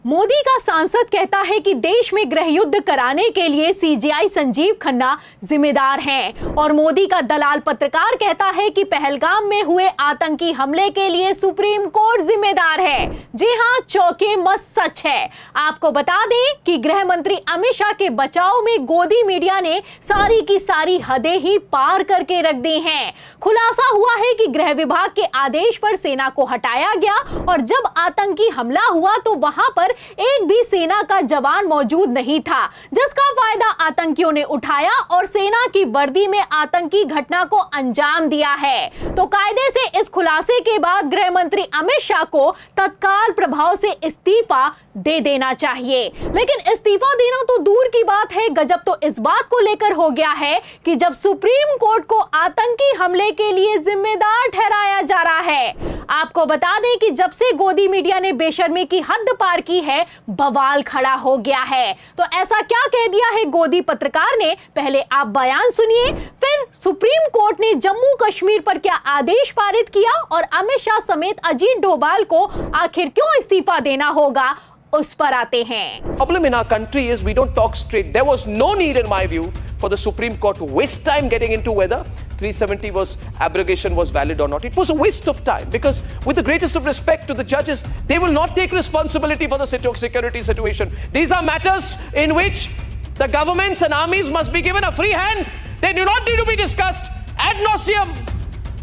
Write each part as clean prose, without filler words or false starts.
मोदी का सांसद कहता है कि देश में गृह युद्ध कराने के लिए सीजेआई संजीव खन्ना जिम्मेदार हैं और मोदी का दलाल पत्रकार कहता है कि पहलगाम में हुए आतंकी हमले के लिए सुप्रीम कोर्ट जिम्मेदार है। जी हां, चौके मस्त सच है। आपको बता दें कि गृह मंत्री अमित शाह के बचाव में गोदी मीडिया ने सारी की सारी हदें ही पार करके रख दी हैं। खुलासा हुआ है कि गृह विभाग के आदेश पर सेना को हटाया गया और जब आतंकी हमला हुआ तो वहां पर एक भी सेना का जवान मौजूद नहीं था, जिसका फायदा आतंकियों ने उठाया और सेना की वर्दी में आतंकी घटना को अंजाम दिया है। तो कायदे से इस खुलासे के बाद गृह मंत्री अमित शाह को तत्काल प्रभाव से इस्तीफा दे देना चाहिए। लेकिन इस्तीफा देना तो दूर की बात है, गजब तो इस बात को लेकर हो गया है कि जब सुप्रीम कोर्ट को आतंकी हमले के लिए जिम्मेदार ठहराया जा रहा है। आपको बता दें कि जब से गोदी मीडिया ने बेशर्मी की हद पार की है, बवाल खड़ा हो गया है। तो ऐसा क्या कह दिया है गोदी पत्रकार ने, पहले आप बयान सुनिए, फिर सुप्रीम कोर्ट ने जम्मू कश्मीर पर क्या आदेश पारित किया और अमित शाह समेत अजीत डोभाल को आखिर क्यों इस्तीफा देना होगा, उस पर आते हैं। Problem in our country is we don't talk straight. There was no need, in my view, for the Supreme Court to waste time getting into whether 370 abrogation was valid or not. It was a waste of time because, with the greatest of respect to the judges, they will not take responsibility for the security situation. These are matters in which the governments and armies must be given a free hand. They do not need to be discussed ad nauseum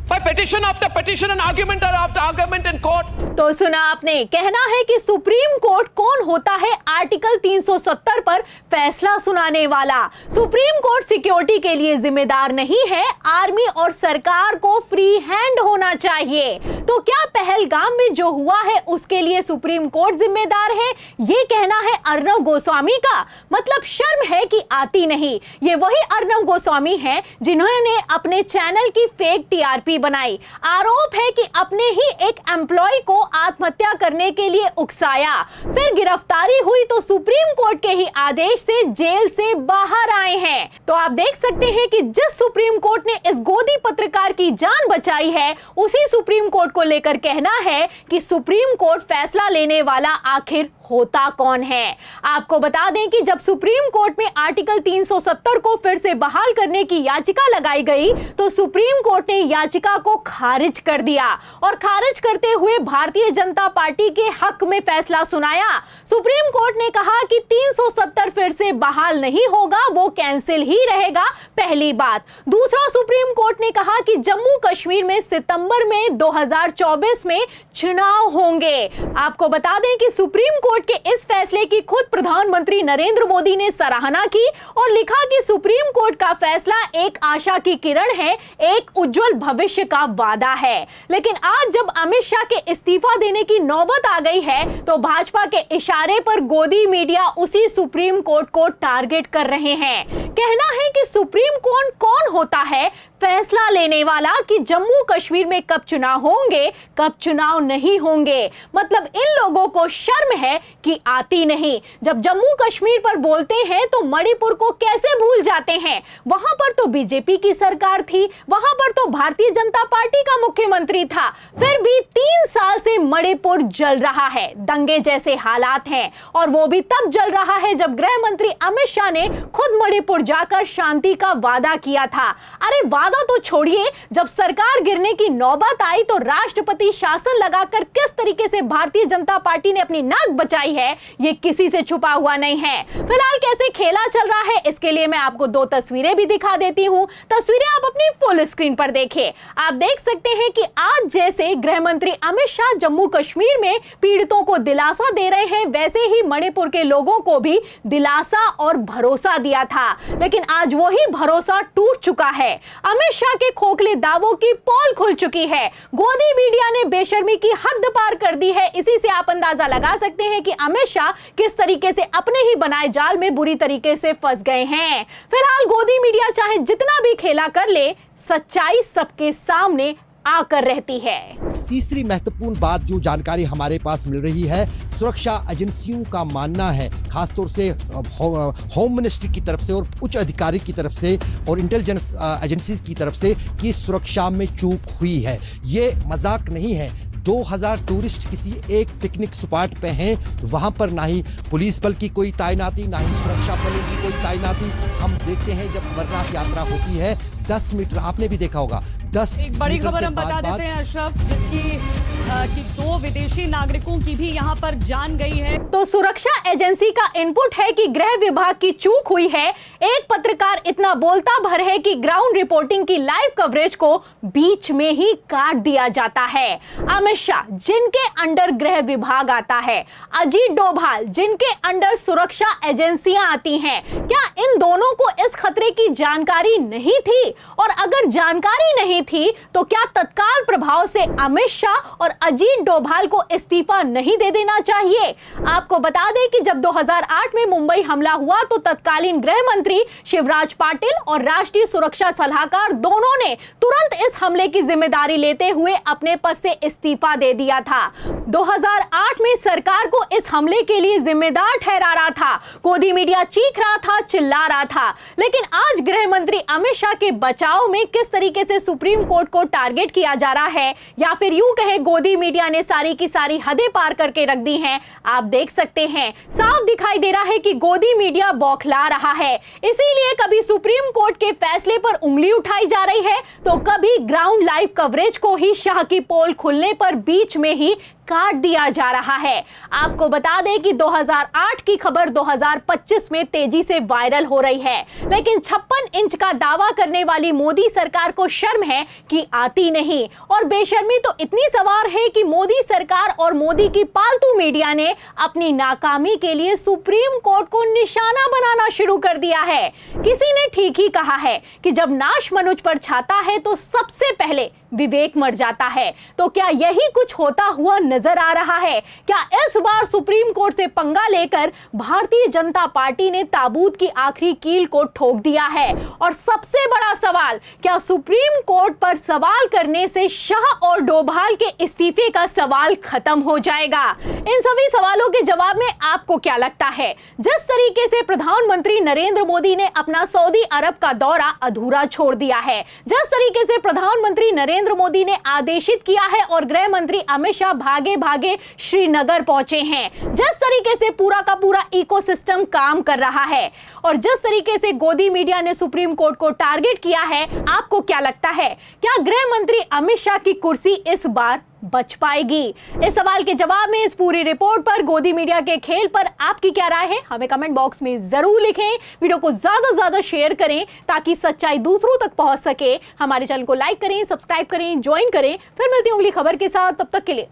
by petition after petition and argument after argument in court. तो सुना आपने, कहना है कि supreme court कौन होता है article 370 पर फैसला सुनाने वाला। सुप्रीम कोर्ट सिक्योरिटी के लिए जिम्मेदार नहीं है, आर्मी और सरकार को फ्री हैंड होना चाहिए। तो क्या पहलगाम में जो हुआ है उसके लिए सुप्रीम कोर्ट जिम्मेदार है, ये कहना है अर्नब गोस्वामी का? मतलब शर्म है कि आती नहीं। ये वही अर्नब गोस्वामी हैं जिन्होंने अपने चैनल की फेक टीआरपी बनाई। आरोप है कि अपने ही एक एम्प्लॉय को आत्महत्या करने के लिए उकसाया, फिर गिरफ्तारी हुई तो सुप्रीम कोर्ट के ही आदेश से जेल से बाहर आए हैं। तो आप देख सकते हैं कि जिस सुप्रीम कोर्ट ने इस गोदी पत्रकार की जान बचाई है, उसी सुप्रीम कोर्ट को लेकर कहना है कि सुप्रीम कोर्ट फैसला लेने वाला आखिर होता कौन है। आपको बता दें कि जब सुप्रीम कोर्ट में आर्टिकल 370 को फिर से बहाल करने की याचिका लगाई गई तो सुप्रीम कोर्ट ने याचिका को खारिज कर दिया और खारिज करते हुए भारतीय जनता पार्टी के हक में फैसला सुनाया। सुप्रीम कोर्ट ने कहा कि 370 फिर से बहाल नहीं होगा, वो कैंसिल ही रहेगा, पहली बात। दूसरा, सुप्रीम कोर्ट ने कहा कि जम्मू कश्मीर में सितंबर में 2024 में चुनाव होंगे। आपको बता दें कि सुप्रीम कोर्ट के इस फैसले की खुद प्रधानमंत्री नरेंद्र मोदी ने सराहना की और लिखा कि सुप्रीम कोर्ट का फैसला एक आशा की किरण है, एक उज्जवल भविष्य का वादा है। लेकिन आज जब अमित शाह के इस्तीफा देने की नौबत आ गई है तो भाजपा के इशारे पर गोदी मीडिया उसी सुप्रीम कोर्ट को टारगेट कर रहे हैं। कहना है कि सुप्रीम कोर्ट कौन होता है फैसला लेने वाला कि जम्मू कश्मीर में कब चुनाव होंगे, कब चुनाव नहीं होंगे। मतलब इन लोगों को शर्म है कि आती नहीं। जब जम्मू कश्मीर पर बोलते हैं तो मणिपुर को कैसे भूल जाते हैं? वहां पर तो बीजेपी की सरकार थी, वहां पर तो भारतीय जनता पार्टी का मुख्यमंत्री था, फिर भी 3 साल से मणिपुर जल रहा है, दंगे जैसे हालात हैं। और वो भी तब जल रहा है जब गृह मंत्री अमित शाह ने खुद मणिपुर जाकर शांति का वादा किया था। अरे वादा तो छोड़िए, जब सरकार गिरने की नौबत आई तो राष्ट्रपति शासन लगाकर किस तरीके से भारतीय जनता पार्टी ने अपनी नाक बचाई है, ये किसी से छुपा हुआ नहीं है। फिलहाल कैसे खेला चल रहा है, इसके लिए मैं आपको 2 तस्वीरें भी दिखा देती हूं। तस्वीरें आप अपनी फुल स्क्रीन पर देखिए। आप देख सकते हैं कि आज जैसे गृह मंत्री अमित शाह जम्मू कश्मीर में पीड़ितों को दिलासा दे रहे हैं, वैसे ही मणिपुर के लोगों को भी दिलासा और भरोसा दिया था। लेकिन आज वही भरोसा टूट चुका है। अमित शाह के खोखले दावों की पोल खुल चुकी है। गोदी मीडिया ने बेशर्मी की हद पार कर दी है। इसी से आप अंदाजा लगा सकते हैं कि अमित शाह किस तरीके से अपने ही बनाए जाल में बुरी तरीके से फंस गए हैं। फिलहाल गोदी मीडिया चाहे जितना भी खेला कर ले, सच्चाई सबके सामने आकर रहती है। तीसरी महत्वपूर्ण बात जो जानकारी हमारे पास मिल रही है, सुरक्षा एजेंसियों का मानना है, खासतौर से होम मिनिस्ट्री की तरफ से और उच्च अधिकारी की तरफ से और इंटेलिजेंस एजेंसीज की तरफ से कि सुरक्षा में चूक हुई है। ये मजाक नहीं है। 2000 टूरिस्ट किसी एक पिकनिक स्पॉट पे हैं, वहां पर ना ही पुलिस बल की कोई तैनाती, ना ही सुरक्षा बलों की कोई तैनाती। हम देखते हैं जब अमरनाथ यात्रा होती है 10 मीटर, आपने भी देखा होगा 10 एक बड़ी मीटर खबर के हम बता बाद देते हैं अशरफ, जिसकी कि 2 विदेशी नागरिकों की भी यहां पर जान गई है। तो सुरक्षा एजेंसी का इनपुट है कि गृह विभाग की चूक हुई है। एक पत्रकार इतना बोलता भर है कि ग्राउंड रिपोर्टिंग की लाइव कवरेज को बीच में ही काट दिया जाता है। अमित शाह जिनके अंडर गृह विभाग आता है, अजीत डोभाल जिनके अंडर सुरक्षा एजेंसियां आती हैं, क्या इन दोनों को इस खतरे की जानकारी नहीं थी? और अगर जानकारी नहीं थी तो क्या तत्काल प्रभाव से अमित शाह और अजीत डोभाल को इस्तीफा नहीं दे देना चाहिए? आपको बता दें कि जब 2008 में मुंबई हमला हुआ तो तत्कालीन गृह मंत्री शिवराज पाटिल और राष्ट्रीय सुरक्षा सलाहकार दोनों ने तुरंत इस हमले की जिम्मेदारी लेते हुए अपने पद से इस्तीफा दे दिया था। 2008 में सरकार को इस हमले के लिए जिम्मेदार ठहरा रहा था। गोदी मीडिया चीख रहा था, चिल्ला रहा था। लेकिन आज गृह मंत्री अमित शाह के बचाव में किस तरीके से सुप्रीम कोर्ट को टारगेट किया जा रहा है, या फिर यूं कहें गोदी मीडिया ने सारी की सारी हदें पार करके रख दी हैं, आप देख सकते हैं। साफ दिखाई दे रहा है कि गोदी मीडिया बौखला रहा है। इसीलिए कभी सुप्रीम कोर्ट के फैसले पर उंगली उठाई जा रही है तो कभी ग्राउंड लाइव कवरेज को ही शाह की पोल खुलने पर बीच में ही काट दिया जा रहा है। आपको बता दें कि 2008 की खबर 2025 में तेजी से वायरल हो रही है, लेकिन 56 इंच का दावा करने वाली मोदी सरकार को शर्म है कि आती नहीं। और बेशर्मी तो इतनी सवार है कि मोदी सरकार और मोदी की पालतू मीडिया ने अपनी नाकामी के लिए सुप्रीम कोर्ट को निशाना बनाना शुरू कर दिया है। किसी ने ठीक ही कहा है कि जब नाश मनुज पर छाता है तो सबसे पहले विवेक मर जाता है। तो क्या यही कुछ होता हुआ नजर आ रहा है? क्या इस बार सुप्रीम कोर्ट से पंगा लेकर भारतीय जनता पार्टी ने ताबूत की आखिरी कील को ठोक दिया है? और सबसे बड़ा सवाल, क्या सुप्रीम कोर्ट पर सवाल करने से शाह और डोभाल के इस्तीफे का सवाल खत्म हो जाएगा? इन सभी सवालों के जवाब में आपको क्या लगता है? जिस तरीके से प्रधानमंत्री नरेंद्र मोदी ने अपना सऊदी अरब का दौरा अधूरा छोड़ दिया है, जिस तरीके से प्रधानमंत्री नरेंद्र मोदी ने आदेशित किया है और गृह मंत्री अमित शाह भागे भागे श्रीनगर पहुंचे हैं, जिस तरीके से पूरा का पूरा इकोसिस्टम काम कर रहा है और जिस तरीके से गोदी मीडिया ने सुप्रीम कोर्ट को टारगेट किया है, आपको क्या लगता है? क्या गृह मंत्री अमित शाह की कुर्सी इस बार बच पाएगी? इस सवाल के जवाब में इस पूरी रिपोर्ट पर, गोदी मीडिया के खेल पर आपकी क्या राय है, हमें कमेंट बॉक्स में जरूर लिखें। वीडियो को ज्यादा से ज्यादा शेयर करें ताकि सच्चाई दूसरों तक पहुंच सके। हमारे चैनल को लाइक करें, सब्सक्राइब करें, ज्वाइन करें। फिर मिलती हूं अगली खबर के साथ, तब तक के लिए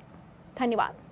धन्यवाद।